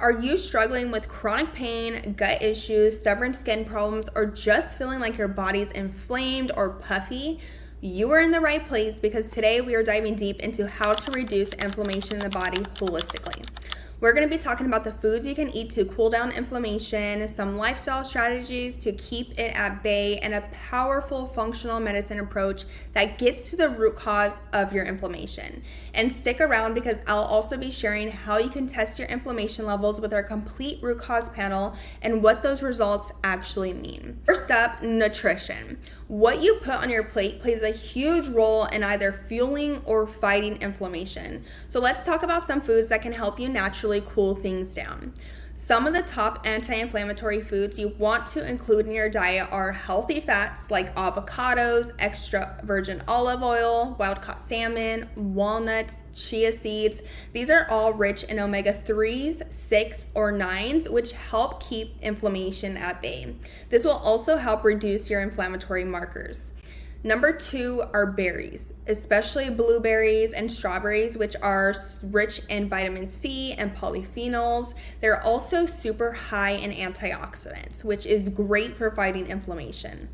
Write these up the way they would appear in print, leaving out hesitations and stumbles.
Are you struggling with chronic pain, gut issues, stubborn skin problems, or just feeling like your body's inflamed or puffy? You are in the right place because today we are diving deep into how to reduce inflammation in the body holistically. We're going to be talking about the foods you can eat to cool down inflammation, some lifestyle strategies to keep it at bay, and a powerful functional medicine approach that gets to the root cause of your inflammation. And stick around because I'll also be sharing how you can test your inflammation levels with our complete root cause panel and what those results actually mean. First up, nutrition. What you put on your plate plays a huge role in either fueling or fighting inflammation. So let's talk about some foods that can help you naturally cool things down. Some of the top anti-inflammatory foods you want to include in your diet are healthy fats like avocados, extra virgin olive oil, wild-caught salmon, walnuts, chia seeds. These are all rich in omega-3s, 6, or 9s, which help keep inflammation at bay. This will also help reduce your inflammatory markers. Number 2 are berries, especially blueberries and strawberries, which are rich in vitamin C and polyphenols. They're also super high in antioxidants, which is great for fighting inflammation.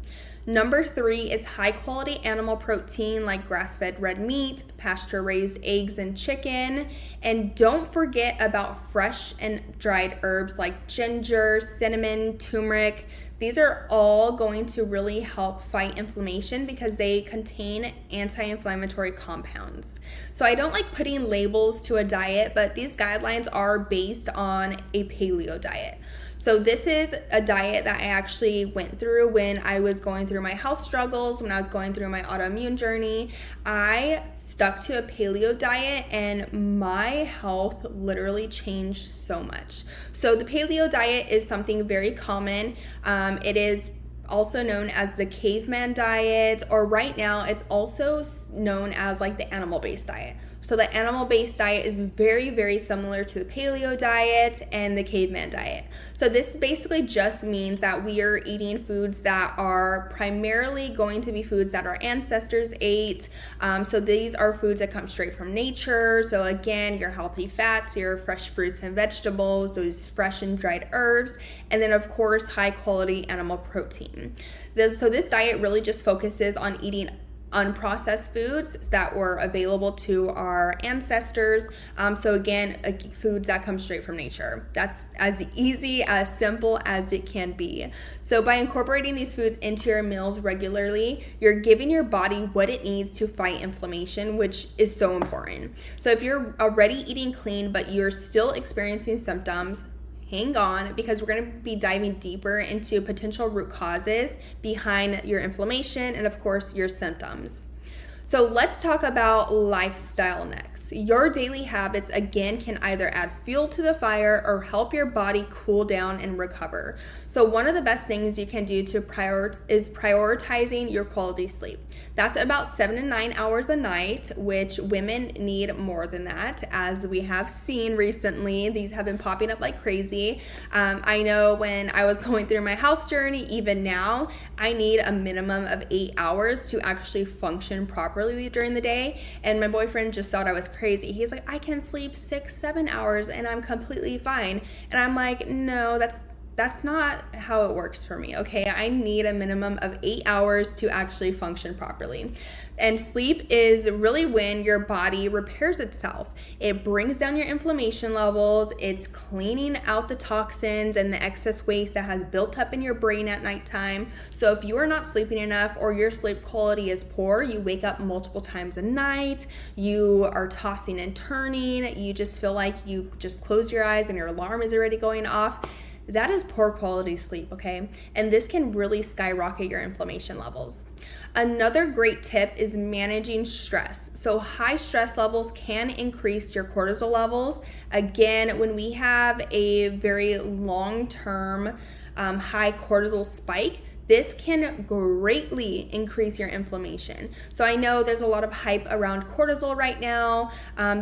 Number 3 is high quality animal protein like grass-fed red meat, pasture-raised eggs and chicken. And don't forget about fresh and dried herbs like ginger, cinnamon, turmeric. These are all going to really help fight inflammation because they contain anti-inflammatory compounds. So I don't like putting labels to a diet, but these guidelines are based on a paleo diet. So this is a diet that I actually went through when I was going through my health struggles, when I was going through my autoimmune journey. I stuck to a paleo diet and my health literally changed so much. So the paleo diet is something very common. It is also known as the caveman diet, or right now it's also known as like the animal-based diet. So the animal-based diet is very, very similar to the paleo diet and the caveman diet. So this basically just means that we are eating foods that are primarily going to be foods that our ancestors ate. So these are foods that come straight from nature. So again, your healthy fats, your fresh fruits and vegetables, those fresh and dried herbs, and then of course, high quality animal protein. So this diet really just focuses on eating unprocessed foods that were available to our ancestors. So again, foods that come straight from nature. That's as easy, as simple as it can be. So by incorporating these foods into your meals regularly, you're giving your body what it needs to fight inflammation, which is so important. So if you're already eating clean, but you're still experiencing symptoms, hang on, because we're going to be diving deeper into potential root causes behind your inflammation and of course your symptoms. So let's talk about lifestyle next. Your daily habits, again, can either add fuel to the fire or help your body cool down and recover. So one of the best things you can do to is prioritizing your quality sleep. That's about 7 to 9 hours a night, which women need more than that, as we have seen recently. These have been popping up like crazy. I know when I was going through my health journey, even now, I need a minimum of 8 hours to actually function properly during the day. And my boyfriend just thought I was crazy. He's like, I can sleep 6-7 hours and I'm completely fine. And I'm like, no, that's not how it works for me, okay? I need a minimum of 8 hours to actually function properly. And sleep is really when your body repairs itself. It brings down your inflammation levels, it's cleaning out the toxins and the excess waste that has built up in your brain at nighttime. So if you are not sleeping enough or your sleep quality is poor, you wake up multiple times a night, you are tossing and turning, you just feel like you just close your eyes and your alarm is already going off. That is poor quality sleep, okay? And this can really skyrocket your inflammation levels. Another great tip is managing stress. So high stress levels can increase your cortisol levels. Again, when we have a very long-term high cortisol spike, this can greatly increase your inflammation. So I know there's a lot of hype around cortisol right now.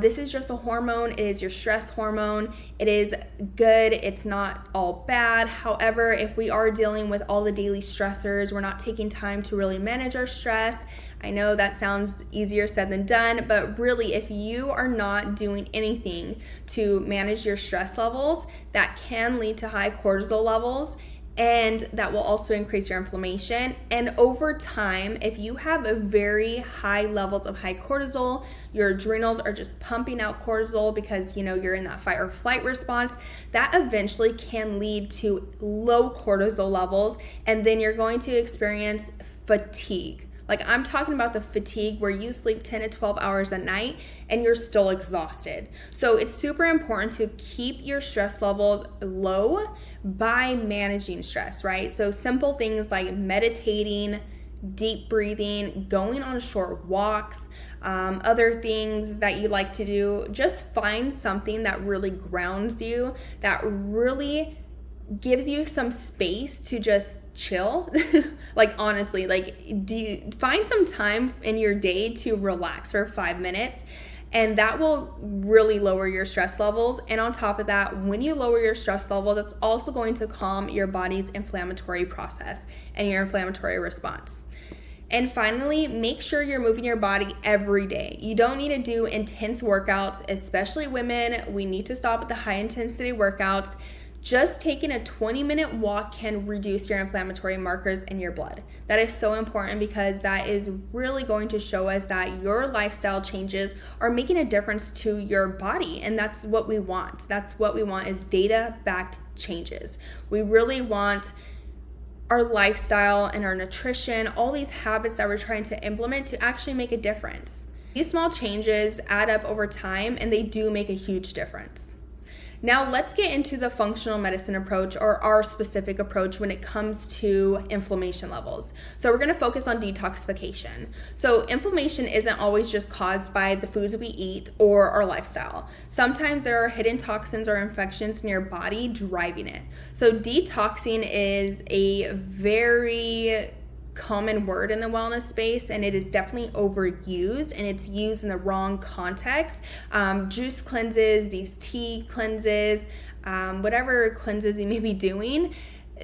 This is just a hormone. It is your stress hormone. It is good. It's not all bad. However, if we are dealing with all the daily stressors, we're not taking time to really manage our stress, I know that sounds easier said than done, but really, if you are not doing anything to manage your stress levels, that can lead to high cortisol levels, and that will also increase your inflammation. And over time, if you have a very high levels of high cortisol, your adrenals are just pumping out cortisol because you're in that fight or flight response, that eventually can lead to low cortisol levels, and then you're going to experience fatigue. Like, I'm talking about the fatigue where you sleep 10 to 12 hours a night and you're still exhausted. So it's super important to keep your stress levels low by managing stress, right? So simple things like meditating, deep breathing, going on short walks, other things that you like to do. Just find something that really grounds you, that really gives you some space to just chill. Like, honestly, do you find some time in your day to relax for 5 minutes, and that will really lower your stress levels. And on top of that, when you lower your stress levels, it's also going to calm your body's inflammatory process and your inflammatory response. And finally, make sure you're moving your body every day. You don't need to do intense workouts, especially women. We need to stop with the high intensity workouts. Just taking a 20-minute walk can reduce your inflammatory markers in your blood. That is so important because that is really going to show us that your lifestyle changes are making a difference to your body, and that's what we want. That's what we want, is data-backed changes. We really want our lifestyle and our nutrition, all these habits that we're trying to implement, to actually make a difference. These small changes add up over time, and they do make a huge difference. Now let's get into the functional medicine approach, or our specific approach when it comes to inflammation levels. So we're going to focus on detoxification. So inflammation isn't always just caused by the foods we eat or our lifestyle. Sometimes there are hidden toxins or infections in your body driving it. So detoxing is a very common word in the wellness space, and it is definitely overused, and it's used in the wrong context. Juice cleanses, these tea cleanses, whatever cleanses you may be doing,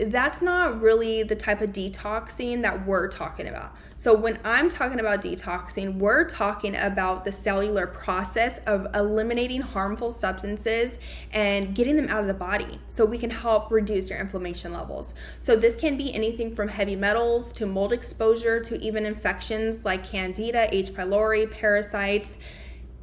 that's not really the type of detoxing that we're talking about. So when I'm talking about detoxing, we're talking about the cellular process of eliminating harmful substances and getting them out of the body so we can help reduce your inflammation levels. So this can be anything from heavy metals to mold exposure to even infections like Candida, H. pylori, parasites.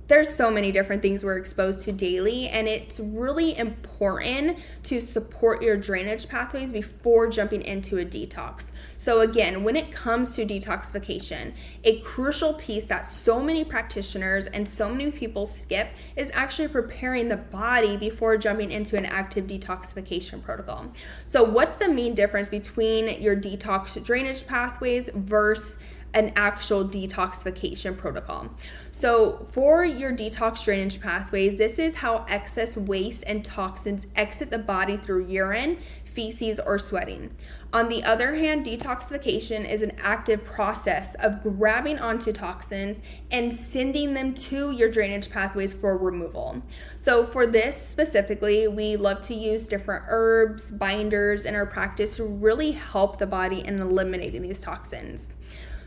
There's so many different things we're exposed to daily, and it's really important to support your drainage pathways before jumping into a detox. So again, when it comes to detoxification, a crucial piece that so many practitioners and so many people skip is actually preparing the body before jumping into an active detoxification protocol. So what's the main difference between your detox drainage pathways versus an actual detoxification protocol? So for your detox drainage pathways, this is how excess waste and toxins exit the body through urine, feces, or sweating. On the other hand, detoxification is an active process of grabbing onto toxins and sending them to your drainage pathways for removal. So for this specifically, we love to use different herbs, binders in our practice to really help the body in eliminating these toxins.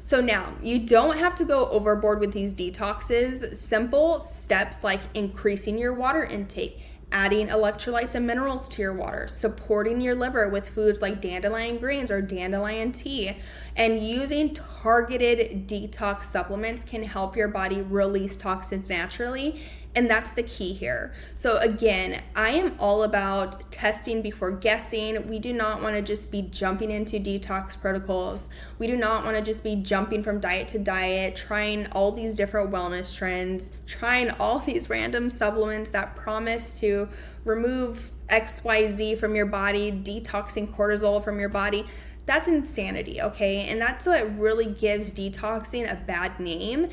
So now, you don't have to go overboard with these detoxes. Simple steps like increasing your water intake, adding electrolytes and minerals to your water, supporting your liver with foods like dandelion greens or dandelion tea, and using targeted detox supplements can help your body release toxins naturally. And that's the key here. So again, I am all about testing before guessing. We do not want to just be jumping into detox protocols. We do not want to just be jumping from diet to diet, trying all these different wellness trends, trying all these random supplements that promise to remove XYZ from your body, detoxing cortisol from your body. That's insanity, okay? And that's what really gives detoxing a bad name,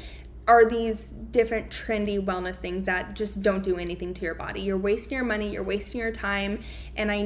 are these different trendy wellness things that just don't do anything to your body. You're wasting your money, you're wasting your time, and I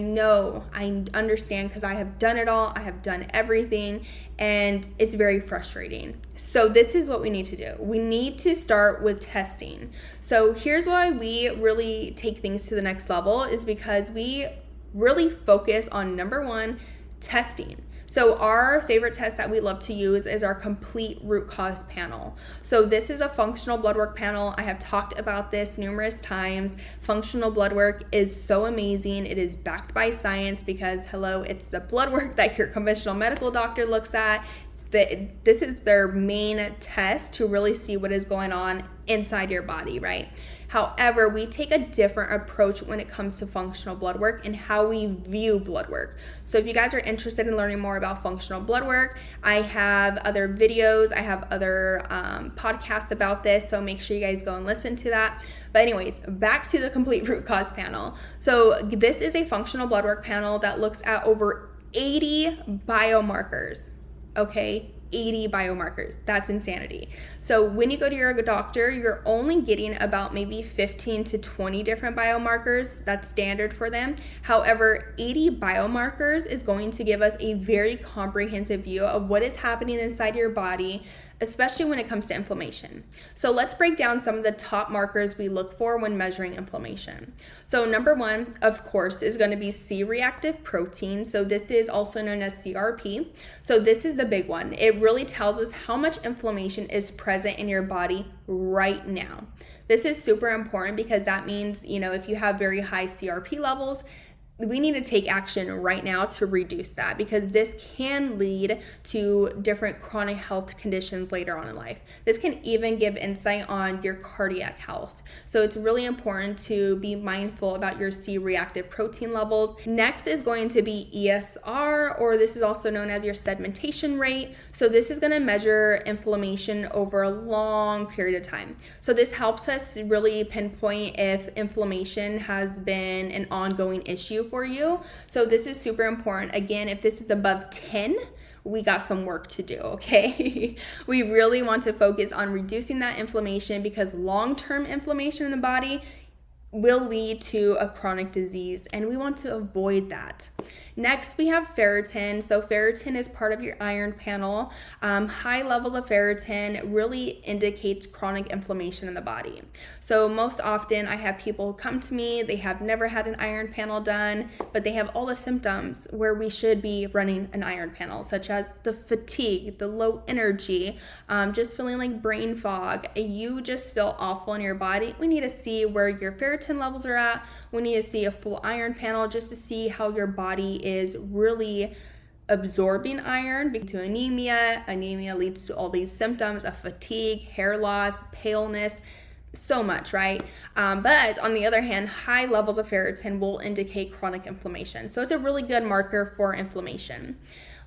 understand because I have done it all, I have done everything, and it's very frustrating. So this is what we need to do. We need to start with testing. So here's why we really take things to the next level, is because we really focus on number one, testing. So our favorite test that we love to use is our complete root cause panel. So this is a functional blood work panel. I have talked about this numerous times. Functional blood work is so amazing. It is backed by science because, hello, it's the blood work that your conventional medical doctor looks at. This is their main test to really see what is going on inside your body, right? However, we take a different approach when it comes to functional blood work and how we view blood work. So if you guys are interested in learning more about functional blood work, I have other videos, I have other podcasts about this, so make sure you guys go and listen to that. But anyways, back to the complete root cause panel. So this is a functional blood work panel that looks at over 80 biomarkers, okay? 80 biomarkers. That's insanity. So when you go to your doctor, you're only getting about maybe 15 to 20 different biomarkers. That's standard for them. However, 80 biomarkers is going to give us a very comprehensive view of what is happening inside your body, especially when it comes to inflammation. So let's break down some of the top markers we look for when measuring inflammation. So number one, of course, is going to be C-reactive protein. So this is also known as CRP. So this is the big one. It really tells us how much inflammation is present in your body right now. This is super important because that means, if you have very high CRP levels, we need to take action right now to reduce that, because this can lead to different chronic health conditions later on in life. This can even give insight on your cardiac health. So it's really important to be mindful about your C-reactive protein levels. Next is going to be ESR, or this is also known as your sedimentation rate. So this is going to measure inflammation over a long period of time. So this helps us really pinpoint if inflammation has been an ongoing issue for you. So this is super important. Again, if this is above 10, we got some work to do, okay? We really want to focus on reducing that inflammation, because long-term inflammation in the body will lead to a chronic disease, and we want to avoid that. Next, we have ferritin. So ferritin is part of your iron panel. High levels of ferritin really indicates chronic inflammation in the body. So most often I have people come to me, they have never had an iron panel done, but they have all the symptoms where we should be running an iron panel, such as the fatigue, the low energy, just feeling like brain fog. You just feel awful in your body. We need to see where your ferritin levels are at. We need to see a full iron panel just to see how your body is really absorbing iron. To anemia leads to all these symptoms of fatigue, hair loss, paleness, so much, right? But on the other hand, high levels of ferritin will indicate chronic inflammation. So it's a really good marker for inflammation.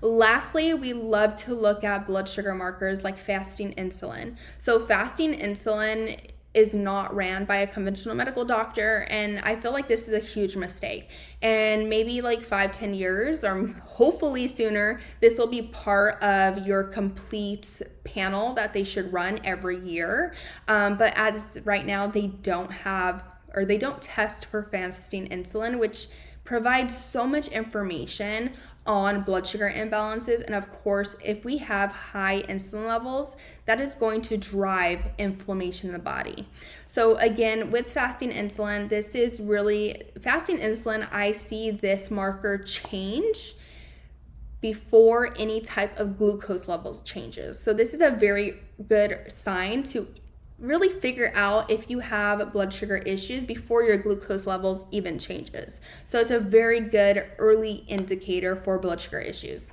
Lastly, we love to look at blood sugar markers like fasting insulin. So fasting insulin is not ran by a conventional medical doctor, and I feel like this is a huge mistake. And maybe like 5-10 years, or hopefully sooner, this will be part of your complete panel that they should run every year. But as right now, they don't test for fasting insulin, which provides so much information on blood sugar imbalances. And of course, if we have high insulin levels, that is going to drive inflammation in the body. So again, with fasting insulin, I see this marker change before any type of glucose levels changes. So this is a very good sign to really figure out if you have blood sugar issues before your glucose levels even changes. So it's a very good early indicator for blood sugar issues.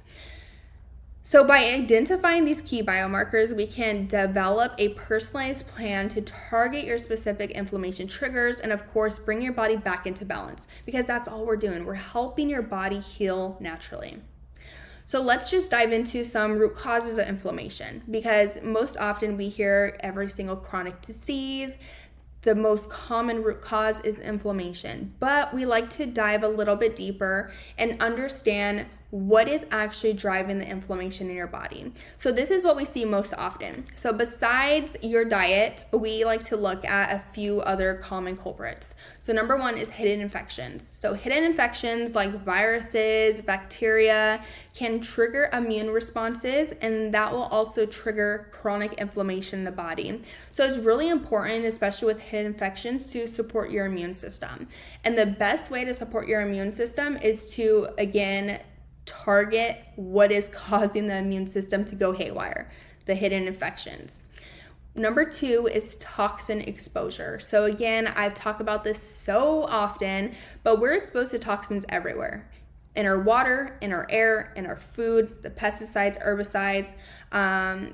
So by identifying these key biomarkers, we can develop a personalized plan to target your specific inflammation triggers, and of course, bring your body back into balance, because that's all we're doing. We're helping your body heal naturally. So let's just dive into some root causes of inflammation, because most often we hear every single chronic disease, the most common root cause is inflammation. But we like to dive a little bit deeper and understand what is actually driving the inflammation in your body. So this is what we see most often. So besides your diet, we like to look at a few other common culprits. So number one is hidden infections. So hidden infections like viruses, bacteria can trigger immune responses, and that will also trigger chronic inflammation in the body. So it's really important, especially with hidden infections, to support your immune system. And the best way to support your immune system is to, again, target what is causing the immune system to go haywire, the hidden infections. Number 2 is toxin exposure. So again, I've talked about this so often, but we're exposed to toxins everywhere. In our water, in our air, in our food, the pesticides, herbicides,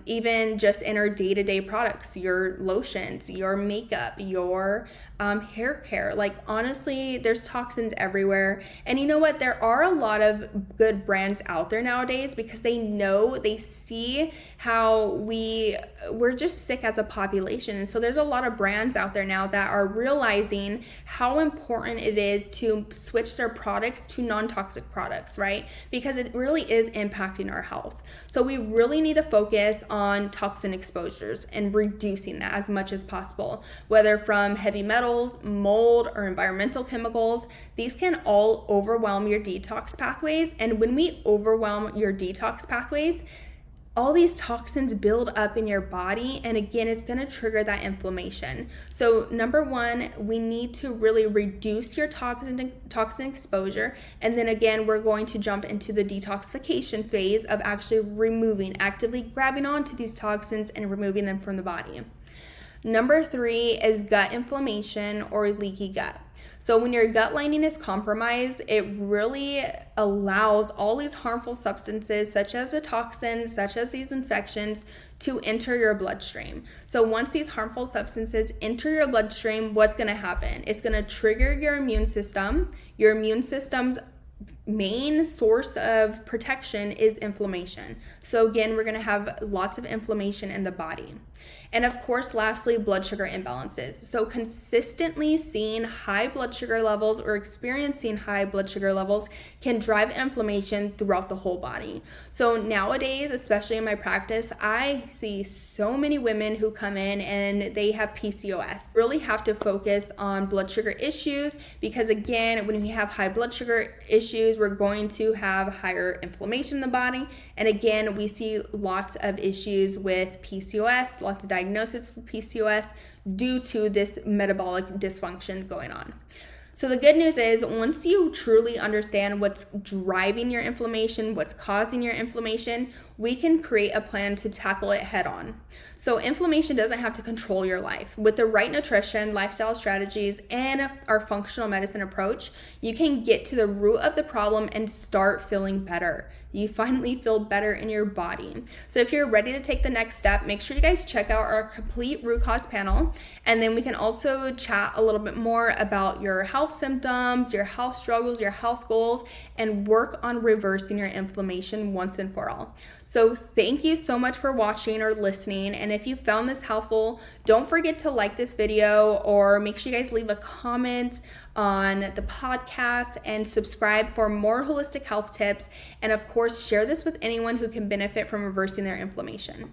even just in our day-to-day products, your lotions, your makeup, your hair care. Like honestly, there's toxins everywhere. And you know what? There are a lot of good brands out there nowadays because they see how we're just sick as a population. And so there's a lot of brands out there now that are realizing how important it is to switch their products to non-toxic products, right? Because it really is impacting our health. So we really need to focus on toxin exposures and reducing that as much as possible, whether from heavy metals, mold, or environmental chemicals. These can all overwhelm your detox pathways. And when we overwhelm your detox pathways, all these toxins build up in your body, and again, it's going to trigger that inflammation. So number 1, we need to really reduce your toxin exposure, and then again, we're going to jump into the detoxification phase of actually actively grabbing onto these toxins and removing them from the body. Number 3 is gut inflammation or leaky gut. So when your gut lining is compromised, it really allows all these harmful substances, such as the toxins, such as these infections, to enter your bloodstream. So once these harmful substances enter your bloodstream, what's going to happen? It's going to trigger your immune system. Your immune system's main source of protection is inflammation. So again, we're going to have lots of inflammation in the body. And of course, lastly, blood sugar imbalances. So consistently seeing high blood sugar levels or experiencing high blood sugar levels can drive inflammation throughout the whole body. So nowadays, especially in my practice, I see so many women who come in and they have PCOS. Really have to focus on blood sugar issues because again, when we have high blood sugar issues, we're going to have higher inflammation in the body. And again, we see lots of issues with PCOS, lots of diagnosis with PCOS due to this metabolic dysfunction going on. So the good news is once you truly understand what's driving your inflammation, what's causing your inflammation, we can create a plan to tackle it head on. So inflammation doesn't have to control your life. With the right nutrition, lifestyle strategies, and our functional medicine approach, you can get to the root of the problem and start feeling better. You finally feel better in your body. So if you're ready to take the next step, make sure you guys check out our complete root cause panel. And then we can also chat a little bit more about your health symptoms, your health struggles, your health goals, and work on reversing your inflammation once and for all. So thank you so much for watching or listening. And if you found this helpful, don't forget to like this video or make sure you guys leave a comment on the podcast and subscribe for more holistic health tips. And of course, share this with anyone who can benefit from reversing their inflammation.